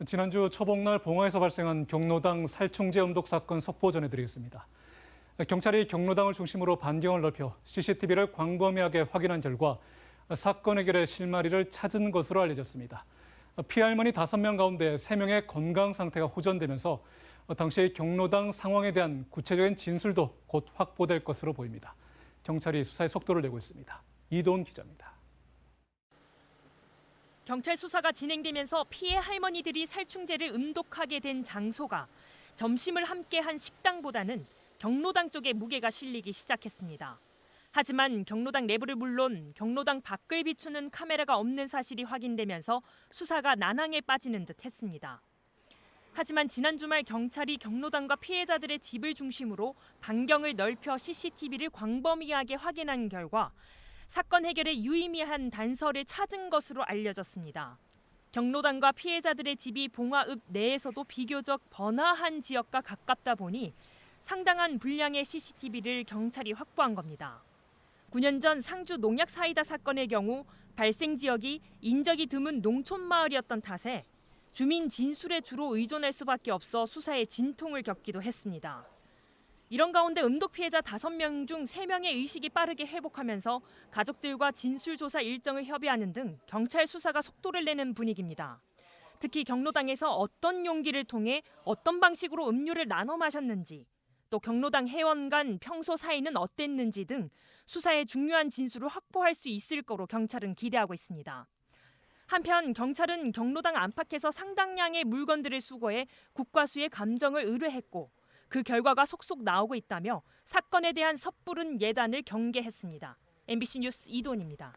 지난주 초복날 봉화에서 발생한 경로당 살충제 음독 사건 속보 전해드리겠습니다. 경찰이 경로당을 중심으로 반경을 넓혀 CCTV를 광범위하게 확인한 결과 사건 해결의 실마리를 찾은 것으로 알려졌습니다. 피해 할머니 5명 가운데 3명의 건강 상태가 호전되면서 당시 경로당 상황에 대한 구체적인 진술도 곧 확보될 것으로 보입니다. 경찰이 수사에 속도를 내고 있습니다. 이도훈 기자입니다. 경찰 수사가 진행되면서 피해 할머니들이 살충제를 음독하게 된 장소가 점심을 함께한 식당보다는 경로당 쪽에 무게가 실리기 시작했습니다. 하지만 경로당 내부를 물론 경로당 밖을 비추는 카메라가 없는 사실이 확인되면서 수사가 난항에 빠지는 듯 했습니다. 하지만 지난 주말 경찰이 경로당과 피해자들의 집을 중심으로 반경을 넓혀 CCTV를 광범위하게 확인한 결과 사건 해결에 유의미한 단서를 찾은 것으로 알려졌습니다. 경로당과 피해자들의 집이 봉화읍 내에서도 비교적 번화한 지역과 가깝다 보니 상당한 분량의 CCTV를 경찰이 확보한 겁니다. 9년 전 상주 농약 사이다 사건의 경우 발생 지역이 인적이 드문 농촌 마을이었던 탓에 주민 진술에 주로 의존할 수밖에 없어 수사에 진통을 겪기도 했습니다. 이런 가운데 음독 피해자 5명 중 3명의 의식이 빠르게 회복하면서 가족들과 진술조사 일정을 협의하는 등 경찰 수사가 속도를 내는 분위기입니다. 특히 경로당에서 어떤 용기를 통해 어떤 방식으로 음료를 나눠 마셨는지, 또 경로당 회원 간 평소 사이는 어땠는지 등 수사의 중요한 진술을 확보할 수 있을 거로 경찰은 기대하고 있습니다. 한편 경찰은 경로당 안팎에서 상당량의 물건들을 수거해 국과수의 감정을 의뢰했고 그 결과가 속속 나오고 있다며 사건에 대한 섣부른 예단을 경계했습니다. MBC 뉴스 이도훈입니다.